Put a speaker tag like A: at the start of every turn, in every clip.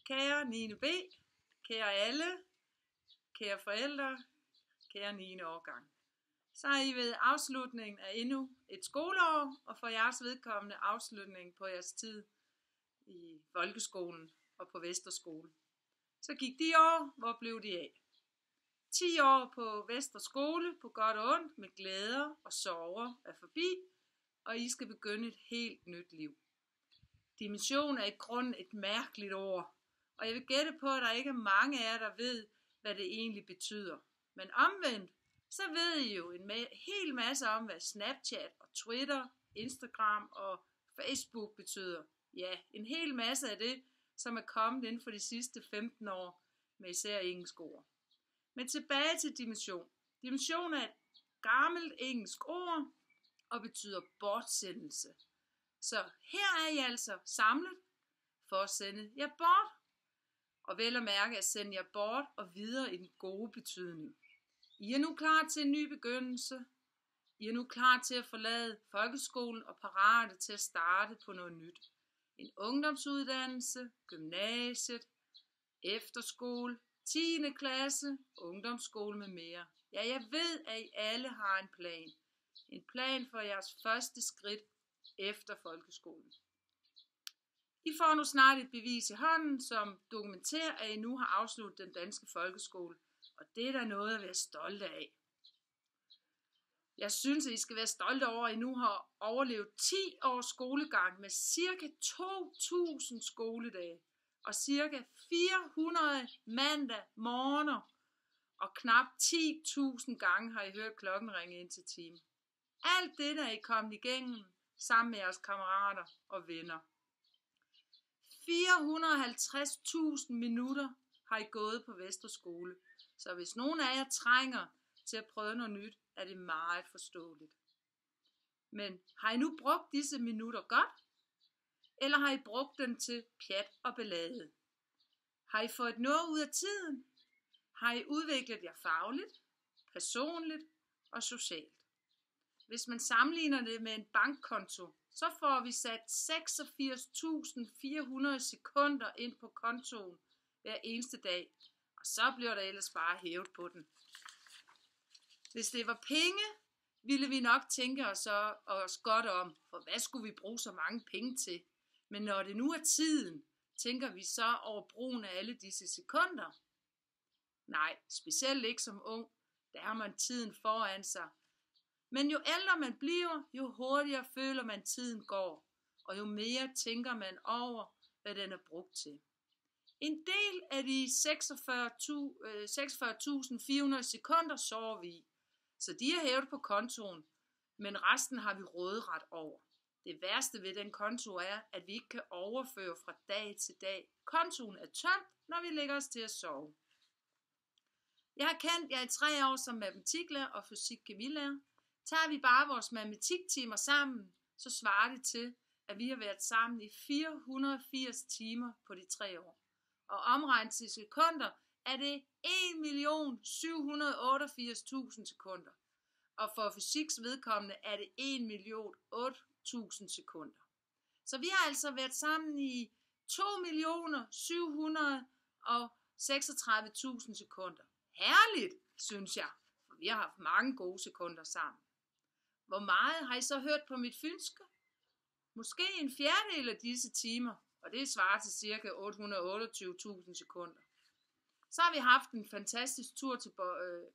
A: Kære 9. B, kære alle, kære forældre, kære 9. årgang. Så er I ved afslutningen af endnu et skoleår, og for jeres vedkommende afslutning på jeres tid i folkeskolen og på Vesterskole. Så gik de år, hvor blev de af? 10 år på Vesterskole, på godt og ondt, med glæder og sorger er forbi, og I skal begynde et helt nyt liv. Dimension er i grunden et mærkeligt ord, og jeg vil gætte på, at der ikke er mange af jer, der ved, hvad det egentlig betyder. Men omvendt, så ved I jo en hel masse om, hvad Snapchat og Twitter, Instagram og Facebook betyder. Ja, en hel masse af det, som er kommet inden for de sidste 15 år, med især engelsk ord. Men tilbage til dimension. Dimension er et gammelt engelsk ord, og betyder bortsendelse. Så her er I altså samlet for at sende jer bort. Og vel at mærke at sende jer bort og videre i den gode betydning. I er nu klar til en ny begyndelse. I er nu klar til at forlade folkeskolen og parate til at starte på noget nyt. En ungdomsuddannelse, gymnasiet, efterskole, 10. klasse, ungdomsskole med mere. Ja, jeg ved, at I alle har en plan. En plan for jeres første skridt efter folkeskolen. I får nu snart et bevis i hånden, som dokumenterer, at I nu har afsluttet den danske folkeskole. Og det er da noget at være stolte af. Jeg synes, at I skal være stolte over, at I nu har overlevet 10 års skolegang med ca. 2.000 skoledage og ca. 400 mandag morgener. Og knap 10.000 gange har I hørt klokken ringe ind til timen. Alt det, der er I kommet igennem sammen med jeres kammerater og venner. 450.000 minutter har I gået på Vesterskole, så hvis nogen af jer trænger til at prøve noget nyt, er det meget forståeligt. Men har I nu brugt disse minutter godt? Eller har I brugt dem til pjat og ballade? Har I fået noget ud af tiden? Har I udviklet jer fagligt, personligt og socialt? Hvis man sammenligner det med en bankkonto, så får vi sat 86.400 sekunder ind på kontoen hver eneste dag, og så bliver der ellers bare hævet på den. Hvis det var penge, ville vi nok tænke os godt om, for hvad skulle vi bruge så mange penge til? Men når det nu er tiden, tænker vi så over brugen af alle disse sekunder? Nej, specielt ikke som ung, der har man tiden foran sig. Men jo ældre man bliver, jo hurtigere føler man tiden går, og jo mere tænker man over, hvad den er brugt til. En del af de 46.400 sekunder sover vi i, så de er hævet på kontoen, men resten har vi råderet over. Det værste ved den konto er, at vi ikke kan overføre fra dag til dag. Kontoen er tømt, når vi lægger os til at sove. Jeg har kendt jer i 3 år som matematiklærer og fysik-kemilærer. Tager vi bare vores matematiktimer sammen, så svarer det til, at vi har været sammen i 480 timer på de 3 år. Og omregnet til sekunder er det 1.788.000 sekunder. Og for fysiks vedkommende er det 1.008.000 sekunder. Så vi har altså været sammen i 2.736.000 sekunder. Herligt, synes jeg, for vi har haft mange gode sekunder sammen. Hvor meget har I så hørt på mit fynske? Måske en fjerdedel af disse timer, og det svarer til ca. 828.000 sekunder. Så har vi haft en fantastisk tur til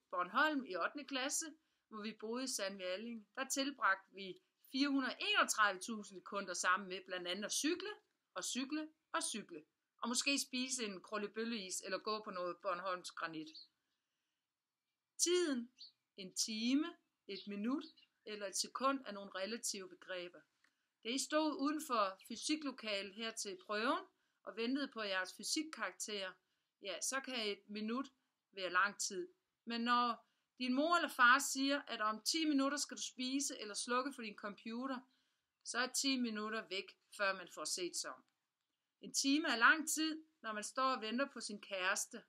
A: Bornholm i 8. klasse, hvor vi boede i Sandvjalling. Der tilbragte vi 431.000 sekunder sammen med blandt andet at cykle og cykle og cykle. Og måske spise en krøllebølleis eller gå på noget Bornholms granit. Tiden, en time, et minut eller et sekund er nogle relative begreber. Da I stod uden for fysiklokalet her til prøven og ventede på jeres fysikkarakterer, ja, så kan et minut være lang tid. Men når din mor eller far siger, at om 10 minutter skal du spise eller slukke for din computer, så er 10 minutter væk, før man får set sig om. En time er lang tid, når man står og venter på sin kæreste,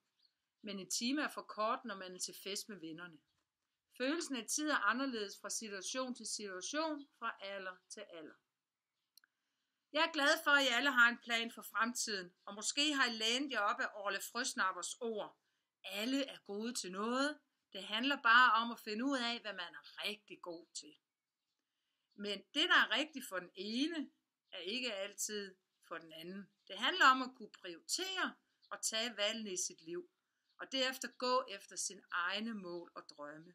A: men en time er for kort, når man er til fest med vennerne. Følelsen af tid er anderledes fra situation til situation, fra alder til alder. Jeg er glad for, at I alle har en plan for fremtiden, og måske har I lænet jer op af Orle Frøsnappers ord. Alle er gode til noget. Det handler bare om at finde ud af, hvad man er rigtig god til. Men det, der er rigtigt for den ene, er ikke altid for den anden. Det handler om at kunne prioritere og tage valgene i sit liv, og derefter gå efter sine egne mål og drømme.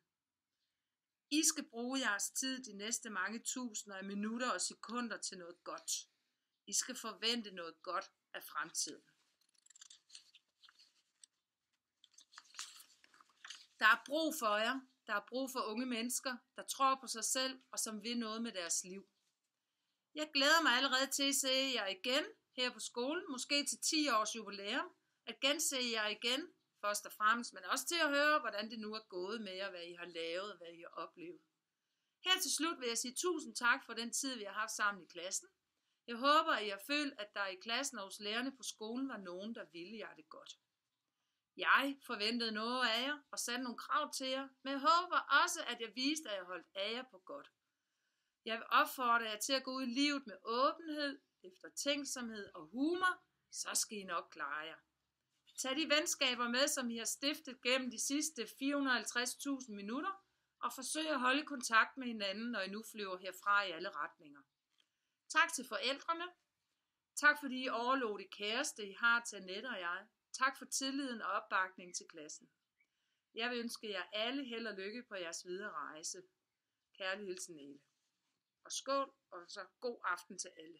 A: I skal bruge jeres tid de næste mange tusinder af minutter og sekunder til noget godt. I skal forvente noget godt af fremtiden. Der er brug for jer. Der er brug for unge mennesker, der tror på sig selv og som vil noget med deres liv. Jeg glæder mig allerede til at se jer igen her på skolen, måske til 10 års jubilæum. At gense jer igen, først og fremmest, men også til at høre, hvordan det nu er gået med jer, hvad I har lavet, hvad I har oplevet. Her til slut vil jeg sige tusind tak for den tid, vi har haft sammen i klassen. Jeg håber, at I har følt, at der i klassen og hos lærerne på skolen var nogen, der ville jer det godt. Jeg forventede noget af jer og satte nogle krav til jer, men jeg håber også, at jeg viste, at jeg holdt af jer på godt. Jeg vil opfordre jer til at gå ud i livet med åbenhed, eftertænksomhed og humor, så skal I nok klare jer. Tag de venskaber med, som I har stiftet gennem de sidste 450.000 minutter, og forsøg at holde kontakt med hinanden, når I nu flyver herfra i alle retninger. Tak til forældrene. Tak fordi I overlod det kæreste, I har til Annette og jeg. Tak for tilliden og opbakningen til klassen. Jeg vil ønske jer alle held og lykke på jeres videre rejse. Kærlig hilsen, Ele. Og skål, og så god aften til alle.